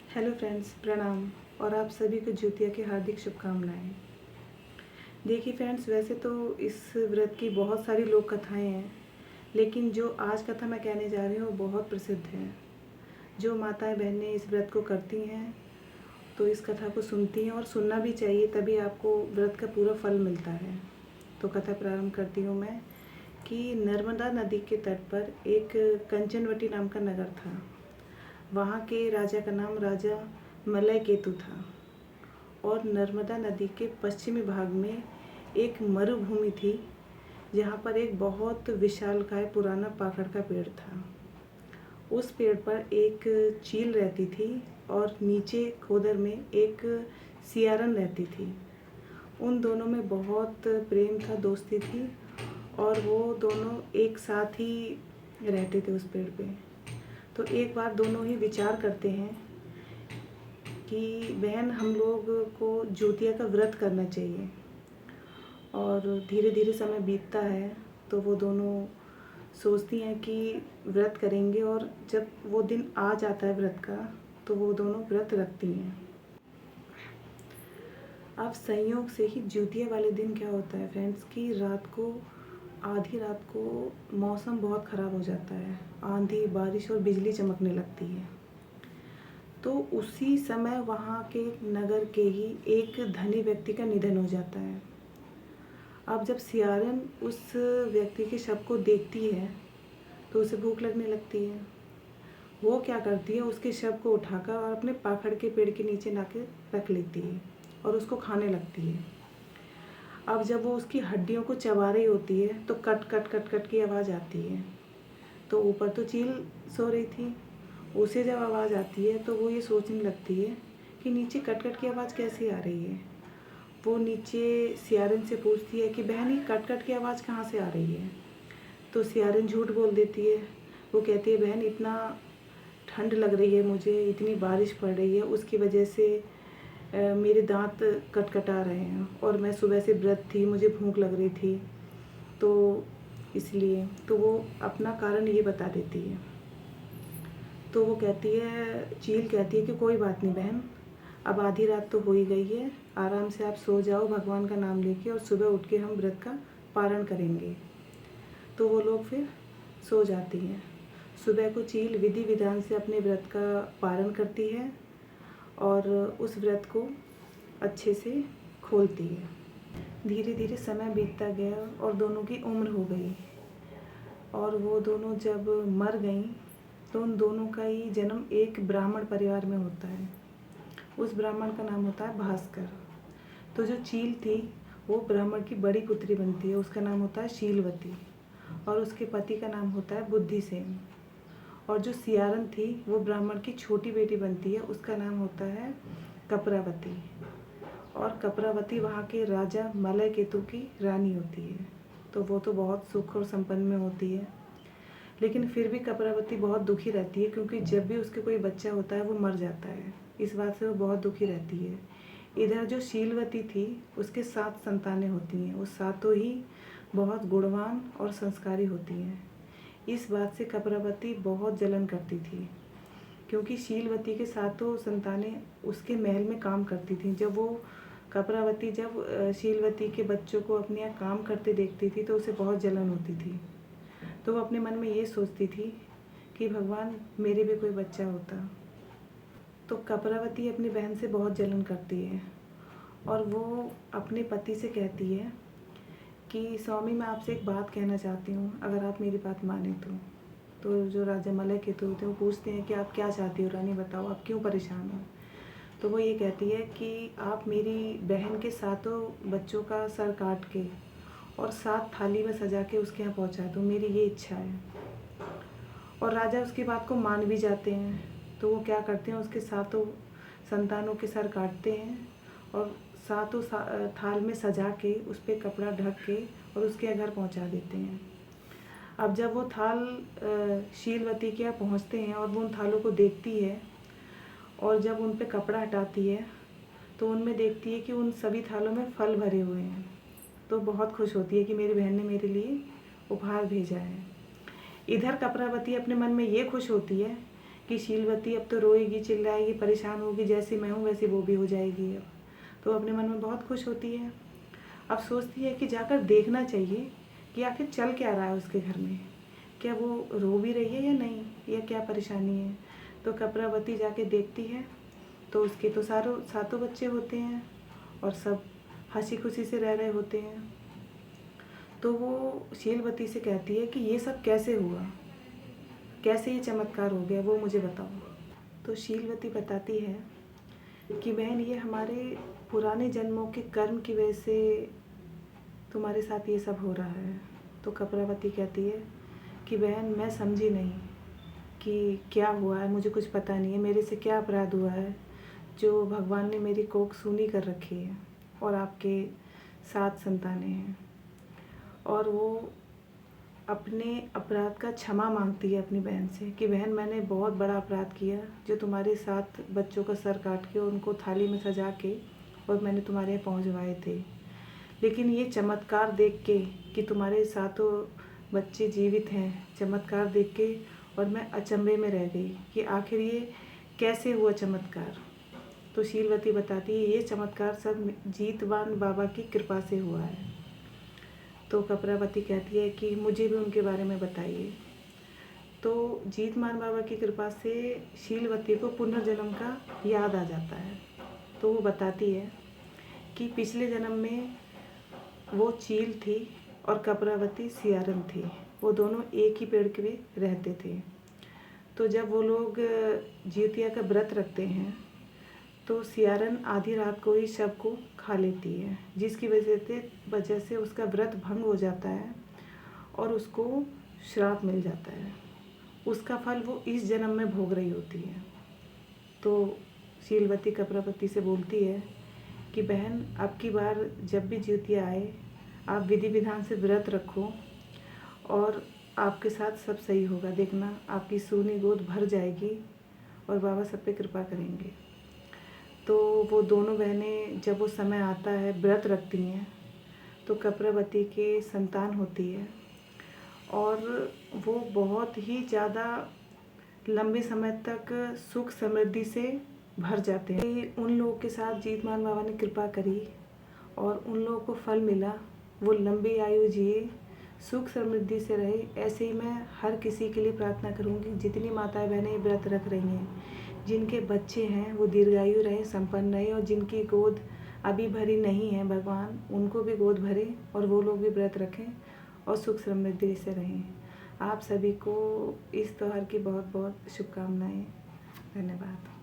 Hello friends, प्रणाम। और आप सभी को ज्योतिया की हार्दिक शुभकामनाएं। देखिए फ्रेंड्स, वैसे तो इस व्रत की बहुत सारी लोक कथाएं हैं, लेकिन जो आज कथा मैं कहने जा रही हूँ वो बहुत प्रसिद्ध है। जो माताएं बहनें इस व्रत को करती हैं तो इस कथा को सुनती हैं, और सुनना भी चाहिए, तभी आपको व्रत का पूरा फल मिलता है। तो कथा प्रारंभ करती हूँ मैं कि नर्मदा नदी के तट पर एक कंचनवटी नाम का नगर था। वहाँ के राजा का नाम राजा मलय केतु था, और नर्मदा नदी के पश्चिमी भाग में एक मरुभूमि थी, जहाँ पर एक बहुत विशालकाय पुराना पाखड़ का पेड़ था। उस पेड़ पर एक चील रहती थी, और नीचे खोदर में एक सियारन रहती थी। उन दोनों में बहुत प्रेम था, दोस्ती थी, और वो दोनों एक साथ ही रहते थे उस पेड़ पे। तो एक बार दोनों ही विचार करते हैं कि बहन, हम लोग को ज्योतिया का व्रत करना चाहिए। और धीरे धीरे समय बीतता है, तो वो दोनों सोचती हैं कि व्रत करेंगे, और जब वो दिन आ जाता है व्रत का, तो वो दोनों व्रत रखती हैं। अब संयोग से ही ज्योतिया वाले दिन क्या होता है फ्रेंड्स, कि रात को, आधी रात को मौसम बहुत ख़राब हो जाता है। आंधी, बारिश और बिजली चमकने लगती है। तो उसी समय वहाँ के नगर के ही एक धनी व्यक्ति का निधन हो जाता है। अब जब सियारन उस व्यक्ति के शव को देखती है तो उसे भूख लगने लगती है। वो क्या करती है, उसके शव को उठाकर और अपने पाखड़ के पेड़ के नीचे लाके रख लेती है और उसको खाने लगती है। अब जब वो उसकी हड्डियों को चबा रही होती है तो कट कट कट कट की आवाज़ आती है। तो ऊपर तो चील सो रही थी, उसे जब आवाज़ आती है तो वो ये सोचने लगती है कि नीचे कट कट की आवाज़ कैसे आ रही है। वो नीचे सियारन से पूछती है कि बहन, ये कट कट की आवाज़ कहाँ से आ रही है। तो सियारन झूठ बोल देती है। वो कहती है, बहन, इतना ठंड लग रही है मुझे, इतनी बारिश पड़ रही है, उसकी वजह से मेरे दांत कटकटा रहे हैं, और मैं सुबह से व्रत थी, मुझे भूख लग रही थी, तो इसलिए। तो वो अपना कारण ये बता देती है। तो वो कहती है, चील कहती है कि कोई बात नहीं बहन, अब आधी रात तो हो ही गई है, आराम से आप सो जाओ भगवान का नाम लेके, और सुबह उठ के हम व्रत का पारण करेंगे। तो वो लोग फिर सो जाती हैं। सुबह को चील विधि विधान से अपने व्रत का पारण करती है और उस व्रत को अच्छे से खोलती है। धीरे धीरे समय बीतता गया और दोनों की उम्र हो गई, और वो दोनों जब मर गईं तो उन दोनों का ही जन्म एक ब्राह्मण परिवार में होता है। उस ब्राह्मण का नाम होता है भास्कर। तो जो चील थी वो ब्राह्मण की बड़ी पुत्री बनती है, उसका नाम होता है शीलवती, और उसके पति का नाम होता है बुद्धिसेन। और जो सियारन थी वो ब्राह्मण की छोटी बेटी बनती है, उसका नाम होता है कपरावती। और कपरावती वहाँ के राजा मलय केतु की रानी होती है। तो वो तो बहुत सुख और संपन्न में होती है, लेकिन फिर भी कपरावती बहुत दुखी रहती है, क्योंकि जब भी उसके कोई बच्चा होता है वो मर जाता है। इस बात से वो बहुत दुखी रहती है। इधर जो शीलवती थी उसके 7 संतानें होती हैं, वो सातों ही बहुत गुणवान और संस्कारी होती हैं। इस बात से कपरावती बहुत जलन करती थी, क्योंकि शीलवती के सातों संतानें उसके महल में काम करती थीं। जब वो कपरावती जब शीलवती के बच्चों को अपने यहाँ काम करते देखती थी तो उसे बहुत जलन होती थी। तो वो अपने मन में ये सोचती थी कि भगवान, मेरे भी कोई बच्चा होता। तो कपरावती अपनी बहन से बहुत जलन करती है, और वो अपने पति से कहती है कि स्वामी, मैं आपसे एक बात कहना चाहती हूँ, अगर आप मेरी बात माने तो। तो जो राजा मलय केतु होते हैं वो पूछते हैं कि आप क्या चाहती हो रानी, बताओ, आप क्यों परेशान हो। तो वो ये कहती है कि आप मेरी बहन के सातों बच्चों का सर काट के और 7 थाली में सजा के उसके यहाँ पहुँचा दो, मेरी ये इच्छा है। और राजा उसकी बात को मान भी जाते हैं। तो वो क्या करते हैं, उसके सातों संतानों के सर काटते हैं और सातों थाल में सजा के उस पर कपड़ा ढक के और उसके घर पहुंचा देते हैं। अब जब वो थाल शीलवती के यहाँ पहुँचते हैं और वो उन थालों को देखती है, और जब उन पे कपड़ा हटाती है तो उनमें देखती है कि उन सभी थालों में फल भरे हुए हैं। तो बहुत खुश होती है कि मेरी बहन ने मेरे लिए उपहार भेजा है। इधर कपरावती अपने मन में ये खुश होती है कि शीलवती अब तो रोएगी, चिल्लाएगी, परेशान होगी, जैसी मैं हूँ वैसी वो भी हो जाएगी अब। तो अपने मन में बहुत खुश होती है। अब सोचती है कि जाकर देखना चाहिए कि आखिर चल क्या रहा है उसके घर में, क्या वो रो भी रही है या नहीं, या क्या परेशानी है। तो कपरावती जाके देखती है तो उसके तो सातों बच्चे होते हैं और सब हंसी खुशी से रह रहे होते हैं। तो वो शीलवती से कहती है कि ये सब कैसे हुआ, कैसे ये चमत्कार हो गया, वो मुझे बताओ। तो शीलवती बताती है कि बहन, ये हमारे पुराने जन्मों के कर्म की वजह से तुम्हारे साथ ये सब हो रहा है। तो कपरावती कहती है कि बहन, मैं समझी नहीं कि क्या हुआ है, मुझे कुछ पता नहीं है, मेरे से क्या अपराध हुआ है जो भगवान ने मेरी कोख सूनी कर रखी है। और आपके 7 संतानें हैं। और वो अपने अपराध का क्षमा मांगती है अपनी बहन से कि बहन, मैंने बहुत बड़ा अपराध किया जो तुम्हारे 7 बच्चों का सर काट के उनको थाली में सजा के और मैंने तुम्हारे यहाँ पहुँचवाए थे। लेकिन ये चमत्कार देख के कि तुम्हारे 7 बच्चे जीवित हैं, चमत्कार देख के और मैं अचंभे में रह गई कि आखिर ये कैसे हुआ चमत्कार। तो शीलवती बताती है ये चमत्कार सब जीतवान बाबा की कृपा से हुआ है। तो कपरावती कहती है कि मुझे भी उनके बारे में बताइए। तो जीतवान बाबा की कृपा से शीलवती को पुनर्जन्म का याद आ जाता है। तो वो बताती है कि पिछले जन्म में वो चील थी और कपरावती सियारन थी। वो दोनों एक ही पेड़ पे रहते थे। तो जब वो लोग जिउतिया का व्रत रखते हैं तो सियारन आधी रात को ही शव को खा लेती है, जिसकी वजह से उसका व्रत भंग हो जाता है और उसको श्राप मिल जाता है। उसका फल वो इस जन्म में भोग रही होती है। तो शीलवती कपरावती से बोलती है कि बहन, अब की बार जब भी जिउतिया आए आप विधि विधान से व्रत रखो और आपके साथ सब सही होगा। देखना, आपकी सूनी गोद भर जाएगी और बाबा सब पे कृपा करेंगे। तो वो दोनों बहनें जब वो समय आता है व्रत रखती हैं तो कपरावती के संतान होती है और वो बहुत ही ज़्यादा लंबे समय तक सुख समृद्धि से भर जाते हैं। उन लोगों के साथ जीतवान बाबा ने कृपा करी और उन लोगों को फल मिला, वो लंबी आयु जिए, सुख समृद्धि से रहे। ऐसे ही मैं हर किसी के लिए प्रार्थना करूँगी, जितनी माताएं बहनें व्रत रख रही हैं, जिनके बच्चे हैं वो दीर्घायु रहे, संपन्न रहे, और जिनकी गोद अभी भरी नहीं है भगवान उनको भी गोद भरे और वो लोग भी व्रत रखें और सुख समृद्धि से रहें। आप सभी को इस त्योहार की बहुत बहुत शुभकामनाएं। धन्यवाद।